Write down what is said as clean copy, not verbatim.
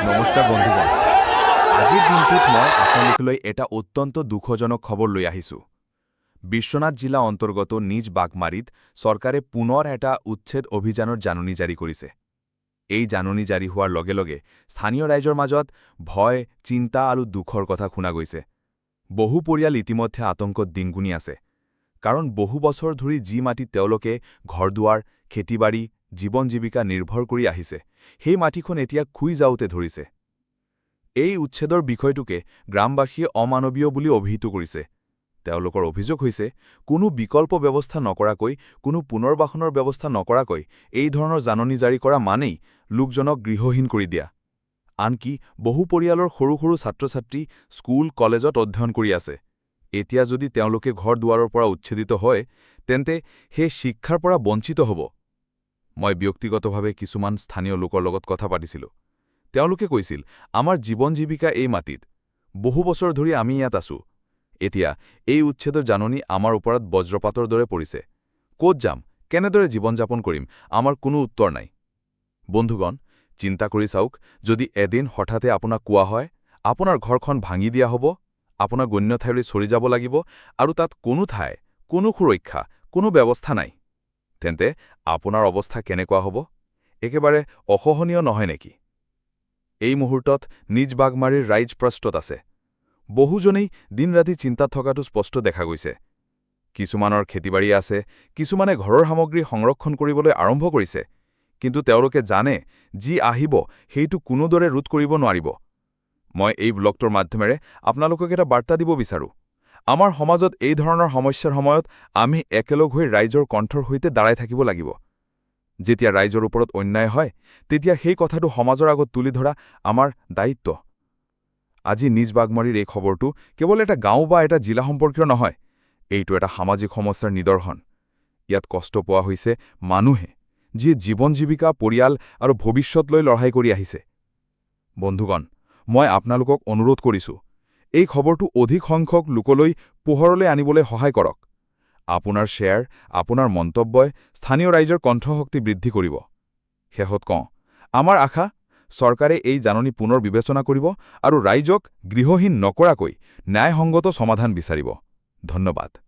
নমস্কাৰ বন্ধুগণ আজিৰ দিনটোত মই আপোনালোকলৈ এটা অত্যন্ত দুখজনক খবৰ লৈ আহিছোঁ বিশ্বনাথ জিলা অন্তৰ্গত নিজ বাগমাৰীত চৰকাৰে পুনৰ এটা উচ্ছেদ অভিযানৰ জাননী জাৰি কৰিছে এই জাননী জাৰি হোৱাৰ লগে লগে স্থানীয় ৰাইজৰ মাজত ভয় চিন্তা আৰু দুখৰ কথা শুনা গৈছে বহু পৰিয়াল ইতিমধ্যে আতংকত দিনগুনি আছে কাৰণ বহু বছৰ ধৰি যি মাটিত তেওঁলোকে ঘৰদুৱাৰ খেতিবাৰী জীৱন জীৱিকা নিৰ্ভৰ কৰি আহিছে সেই মাটিখন এতিয়া খুই যাওঁতে ধৰিছে এই উচ্ছেদৰ বিষয়টোকে গ্ৰামবাসীয়ে অমানৱীয় বুলি অভিহিত কৰিছে তেওঁলোকৰ অভিযোগ হৈছে কোনো বিকল্প ব্যৱস্থা নকৰাকৈ কোনো পুনৰ্বাসনৰ ব্যৱস্থা নকৰাকৈ এই ধৰণৰ জাননী জাৰি কৰা মানেই লোকজনক গৃহহীন কৰি দিয়া আনকি বহু পৰিয়ালৰ সৰু সৰু ছাত্ৰ-ছাত্ৰী স্কুল কলেজত অধ্যয়ন কৰি আছে এতিয়া যদি তেওঁলোকে ঘৰ দুৱাৰৰ পৰা উচ্ছেদিত হয় তেন্তে সেই শিক্ষাৰ পৰা বঞ্চিত হ'ব মই ব্যক্তিগতভাৱে কিছুমান স্থানীয় লোকৰ লগত কথা পাতিছিলোঁ তেওঁলোকে কৈছিল আমাৰ জীৱন জীৱিকা এই মাটিত বহু বছৰ ধৰি আমি ইয়াত আছো এতিয়া এই উচ্ছেদৰ জাননী আমাৰ ওপৰত বজ্ৰপাতৰ দৰে পৰিছে ক'ত যাম কেনেদৰে জীৱন যাপন কৰিম আমাৰ কোনো উত্তৰ নাই বন্ধুগণ চিন্তা কৰি চাওক যদি এদিন হঠাতে আপোনাক কোৱা হয় আপোনাৰ ঘৰখন ভাঙি দিয়া হ'ব আপোনাৰ গণ্য ঠাইলৈ চৰি যাব লাগিব আৰু তাত কোনো ঠাই কোনো সুৰক্ষা কোনো ব্যৱস্থা নাই তেন্তে আপোনাৰ অৱস্থা কেনেকুৱা হ'ব একেবাৰে অসহনীয় নহয় নেকি এই মুহূৰ্তত নিজ বাগমাৰীৰ ৰাইজ প্ৰস্তুত আছে বহুজনেই দিনৰাতি চিন্তাত থকাটো স্পষ্ট দেখা গৈছে কিছুমানৰ খেতিবাৰী আছে কিছুমানে ঘৰৰ সামগ্ৰী সংৰক্ষণ কৰিবলৈ আৰম্ভ কৰিছে কিন্তু তেওঁলোকে জানে যি আহিব সেইটো কোনোদৰে ৰোধ কৰিব নোৱাৰিব মই এই ব্লগটোৰ মাধ্যমেৰে আপোনালোকক এটা বাৰ্তা দিব বিচাৰো আমাৰ সমাজত এই ধৰণৰ সমস্যাৰ সময়ত আমি একেলগ হৈ ৰাইজৰ কণ্ঠৰ সৈতে দাঁড়াই থাকিব লাগিব যেতিয়া ৰাইজৰ ওপৰত অন্যায় হয় তেতিয়া সেই কথাটো সমাজৰ আগত তুলি ধৰা আমাৰ দায়িত্ব আজি নিজ বাগমাৰীৰ এই খবৰটো কেৱল এটা গাঁও বা এটা জিলা সম্পৰ্কীয় নহয় এইটো এটা সামাজিক সমস্যাৰ নিদৰ্শন ইয়াত কষ্ট পোৱা হৈছে মানুহে যিয়ে জীৱন জীৱিকা পৰিয়াল আৰু ভৱিষ্যত লৈ লঢ়াই কৰি আহিছে বন্ধুগণ মই আপোনালোকক অনুৰোধ কৰিছোঁ এই খবৰটো অধিক সংখ্যক লোকলৈ পোহৰলৈ আনিবলৈ সহায় কৰক আপোনাৰ শ্বেয়াৰ আপোনাৰ মন্তব্যই স্থানীয় ৰাইজৰ কণ্ঠশক্তি বৃদ্ধি কৰিব শেষত কওঁ আমাৰ আশা চৰকাৰে এই জাননী পুনৰ বিবেচনা কৰিব আৰু ৰাইজক গৃহহীন নকৰাকৈ ন্যায়সংগত সমাধান বিচাৰিব ধন্যবাদ